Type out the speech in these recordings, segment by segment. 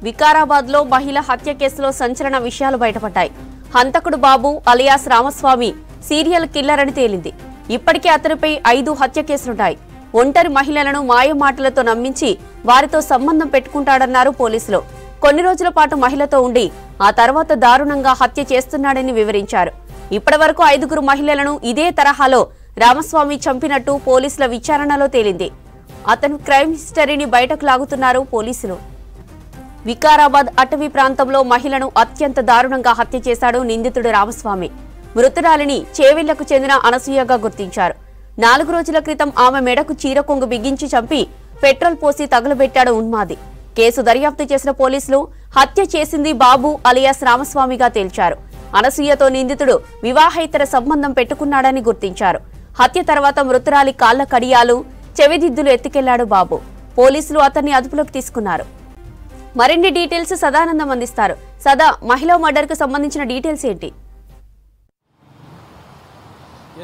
వికారాబాద్ లో మహిళ హత్య కేసులో సంచలన విషయాలు బయటపడ్డాయి. హంతకుడు బాబు అలియాస్ రామస్వామి సీరియల్ కిల్లర్ అని తేలింది. ఇప్పటికే అతనిపై 5 హత్య కేసులున్నాయి. ఒంటరి మహిళలను మాయ మాటలతో నమ్మించి వారితో సంబంధం పెట్టుకుంటాడన్నారు పోలీసులు. కొన్ని రోజుల పాటు మహిళతో ఉండి ఆ తర్వాత దారుణంగా హత్య చేస్తున్నాడని వివరించారు. ఇప్పటివరకు 5 మహిళలను ఇదే తరహాలో రామస్వామి చంపినట్టు పోలీసుల విచారణలో తేలింది. అతను క్రైమ్ హిస్టరీని బయటకు లాగుతున్నారు పోలీసులు. వికారాబాద్ అటవీ ప్రాంతంలో మహిళను అత్యంత దారుణంగా హత్య చేశాడు నిందితుడు రామస్వామి. మృతురాలిని చేవెళ్లకు చెందిన అనసూయగా గుర్తించారు. 4 రోజుల క్రితం ఆమె మెడకు చీరకొంగు బిగించి చంపి పెట్రోల్ పోసి తగులబెట్టాడు ఉన్మాది. కేసు దర్యాప్తు చేసిన పోలీసులు హత్య చేసింది బాబు అలియాస్ రామస్వామిగా తేల్చారు. అనసూయతో నిందితుడు వివాహేతర సంబంధం పెట్టుకున్నాడని గుర్తించారు. హత్య తర్వాత మృతురాలి కాళ్ల కడియాలు, చెవిదిద్దులు ఎత్తుకెళ్లాడు బాబు. పోలీసులు అతన్ని అదుపులోకి తీసుకున్నారు. మరిన్ని డీటెయిల్స్ సదానందం అందిస్తారు. సదా, మహిళా మర్డర్ కు సంబంధించిన డీటెయిల్స్ ఏంటి?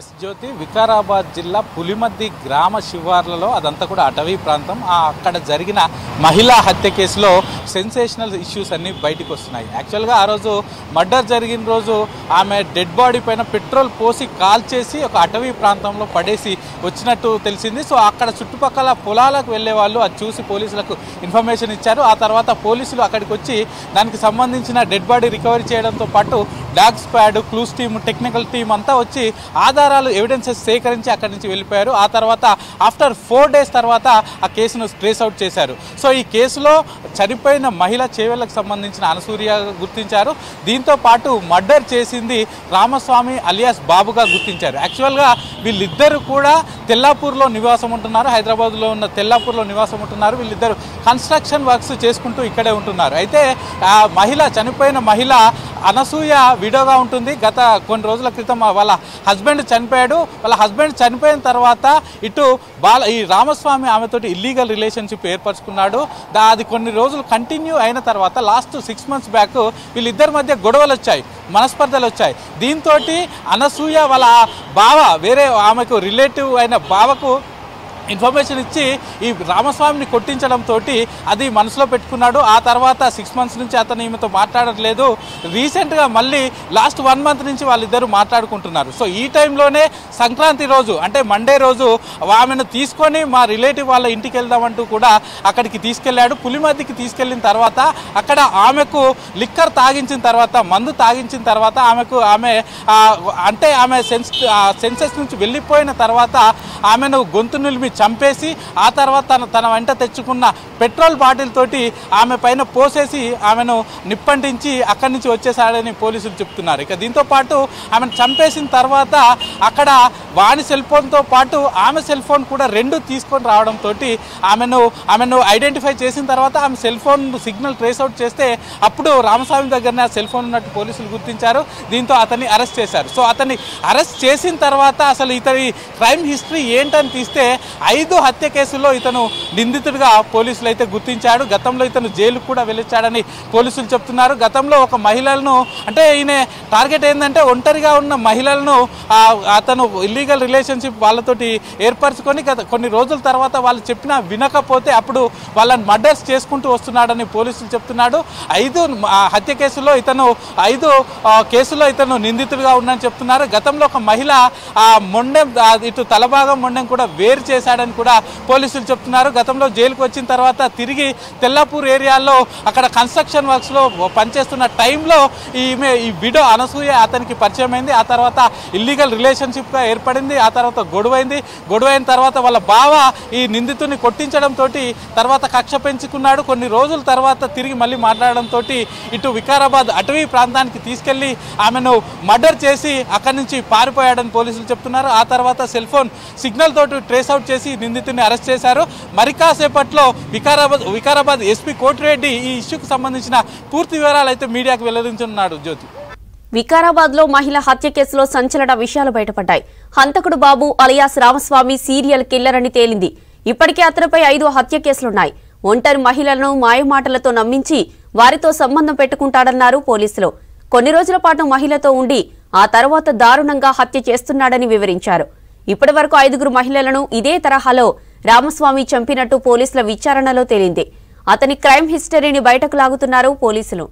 ఎస్ జ్యోతి, వికారాబాద్ జిల్లా పులిమద్ది గ్రామ శివార్లలో, అదంతా కూడా అటవీ ప్రాంతం, అక్కడ జరిగిన మహిళా హత్య కేసులో సెన్సేషనల్ ఇష్యూస్ అన్నీ బయటకు వస్తున్నాయి. యాక్చువల్గా ఆ రోజు మర్డర్ జరిగిన రోజు ఆమె డెడ్ బాడీ పైన పెట్రోల్ పోసి కాల్చేసి ఒక అటవీ ప్రాంతంలో పడేసి వచ్చినట్టు తెలిసింది. సో అక్కడ చుట్టుపక్కల పొలాలకు వెళ్లే వాళ్ళు అది చూసి పోలీసులకు ఇన్ఫర్మేషన్ ఇచ్చారు. ఆ తర్వాత పోలీసులు అక్కడికి వచ్చి దానికి సంబంధించిన డెడ్ బాడీ రికవరీ చేయడంతో పాటు dog squad, clues team, technical team అంతా వచ్చి ఆధారాలు, ఎవిడెన్సెస్ సేకరించి అక్కడి నుంచి వెళ్ళిపోయారు. ఆ తర్వాత ఆఫ్టర్ 4 days తర్వాత ఆ కేసును ట్రేస్ అవుట్ చేశారు. సో ఈ కేసులో చనిపోయిన మహిళ చేవెళ్లకు సంబంధించిన అనసూయ గుర్తించారు. దీంతో పాటు మర్డర్ చేసింది రామస్వామి అలియాస్ బాబుగా గుర్తించారు. యాక్చువల్గా వీళ్ళిద్దరు కూడా తెల్లాపూర్లో నివాసం ఉంటున్నారు. హైదరాబాద్లో ఉన్న తెల్లాపూర్లో నివాసం ఉంటున్నారు. వీళ్ళిద్దరు కన్స్ట్రక్షన్ వర్క్స్ చేసుకుంటూ ఇక్కడే ఉంటున్నారు. అయితే చనిపోయిన మహిళ అనసూయ విడోగా ఉంటుంది. గత కొన్ని రోజుల క్రితం వాళ్ళ హస్బెండ్ చనిపోయాడు. వాళ్ళ హస్బెండ్ చనిపోయిన తర్వాత ఈ రామస్వామి ఆమెతోటి ఇల్లీగల్ రిలేషన్షిప్ ఏర్పరచుకున్నాడు. అది కొన్ని రోజులు కంటిన్యూ అయిన తర్వాత లాస్ట్ 6 months బ్యాక్ వీళ్ళిద్దరి మధ్య గొడవలు వచ్చాయి, మనస్పర్ధలు వచ్చాయి. దీంతో అనసూయ వాళ్ళ బావ, వేరే ఆమెకు రిలేటివ్ అయిన బావకు ఇన్ఫర్మేషన్ ఇచ్చి ఈ రామస్వామిని కొట్టించడంతో అది మనసులో పెట్టుకున్నాడు. ఆ తర్వాత 6 months నుంచి అతను ఈమెతో మాట్లాడట్లేదు. రీసెంట్గా మళ్ళీ లాస్ట్ 1 month నుంచి వాళ్ళిద్దరూ మాట్లాడుకుంటున్నారు. సో ఈ టైంలోనే సంక్రాంతి రోజు, అంటే మండే రోజు ఆమెను తీసుకొని మా రిలేటివ్ వాళ్ళ ఇంటికి వెళ్దామంటూ కూడా అక్కడికి తీసుకెళ్లాడు. పులిమద్దికి తీసుకెళ్లిన తర్వాత అక్కడ ఆమెకు లిక్కర్ తాగించిన తర్వాత, మందు తాగించిన తర్వాత ఆమె సెన్సెస్ నుంచి వెళ్ళిపోయిన తర్వాత ఆమెను గొంతు నిలిమి చంపేసి ఆ తర్వాత తన వెంట తెచ్చుకున్న పెట్రోల్ బాటిల్ తోటి ఆమె పైన పోసేసి ఆమెను నిప్పంటించి అక్కడి నుంచి వచ్చేసాడని పోలీసులు చెప్తున్నారు. ఇక దీంతో పాటు ఆమెను చంపేసిన తర్వాత అక్కడ వాని సెల్ ఫోన్తో పాటు ఆమె సెల్ ఫోన్ కూడా 2 తీసుకొని రావడంతో ఆమెను ఐడెంటిఫై చేసిన తర్వాత ఆమె cell phone signal trace out చేస్తే అప్పుడు రామస్వామి దగ్గరనే ఆ సెల్ ఫోన్ ఉన్నట్టు పోలీసులు గుర్తించారు. దీంతో అతన్ని అరెస్ట్ చేశారు. సో అతన్ని అరెస్ట్ చేసిన తర్వాత అసలు ఇతని క్రైమ్ హిస్టరీ ఏంటని తీస్తే 5 హత్య కేసుల్లో ఇతను నిందితుడిగా పోలీసులు అయితే గుర్తించాడు. గతంలో ఇతను జైలుకు కూడా వెళ్ళొచ్చాడని పోలీసులు చెప్తున్నారు. గతంలో ఒక మహిళలను, అంటే ఈయన టార్గెట్ ఏంటంటే ఒంటరిగా ఉన్న మహిళలను అతను ఇల్లీగల్ రిలేషన్షిప్ వాళ్ళతోటి ఏర్పరచుకొని కొన్ని రోజుల తర్వాత వాళ్ళు చెప్పినా వినకపోతే అప్పుడు వాళ్ళని మర్డర్స్ చేసుకుంటూ వస్తున్నాడని పోలీసులు చెప్తున్నాడు. 5 హత్య కేసుల్లో ఇతను నిందితుడిగా ఉన్నాడని చెప్తున్నారు. గతంలో ఒక మహిళ మొండెం, ఇటు తలభాగం మొండెం కూడా వేరు చేశాడని కూడా పోలీసులు చెప్తున్నారు. గతంలో జైలుకు వచ్చిన తర్వాత తిరిగి తెల్లాపూర్ ఏరియాలో అక్కడ కన్స్ట్రక్షన్ వర్క్స్ లో పనిచేస్తున్న టైంలో ఈ విడో అనసూయ అతనికి పరిచయం అయింది. ఆ తర్వాత ఇల్లీగల్ రిలేషన్షిప్ గా ఏర్పడింది. ఆ తర్వాత గొడవైన తర్వాత వాళ్ళ బావ ఈ నిందితుని కొట్టించడంతో తర్వాత కక్ష పెంచుకున్నాడు. కొన్ని రోజుల తర్వాత తిరిగి మళ్ళీ మాట్లాడడంతో ఇటు వికారాబాద్ అటవీ ప్రాంతానికి తీసుకెళ్లి ఆమెను మర్డర్ చేసి అక్కడి నుంచి పారిపోయాడని పోలీసులు చెప్తున్నారు. ఆ తర్వాత సెల్ ఫోన్ సిగ్నల్ తోటి ట్రేస్ అవుట్ చేసి నిందితుడిని అరెస్ట్ చేశారు. మరి కాసేపట్లో వికారాబాద్ ఎస్పీ కోటిరెడ్డి ఈ ఇష్యూకు సంబంధించిన పూర్తి వివరాలు అయితే మీడియాకు వెల్లడించనున్నాడు. జ్యోతి, వికారాబాద్ లో మహిళ హత్య కేసులో సంచలన విషయాలు బయటపడ్డాయి. హంతకుడు బాబు అలియాస్ రామస్వామి సీరియల్ కిల్లర్ అని తేలింది. ఇప్పటికే అతనిపై 5 హత్య కేసులున్నాయి. ఒంటరి మహిళలను మాయమాటలతో నమ్మించి వారితో సంబంధం పెట్టుకుంటాడన్నారు పోలీసులు. కొన్ని రోజుల పాటు మహిళతో ఉండి ఆ తర్వాత దారుణంగా హత్య చేస్తున్నాడని వివరించారు. ఇప్పటివరకు 5 మహిళలను ఇదే తరహాలో రామస్వామి చంపినట్టు పోలీసుల విచారణలో తేలింది. అతని క్రైమ్ హిస్టరీని బయటకు లాగుతున్నారు పోలీసులు.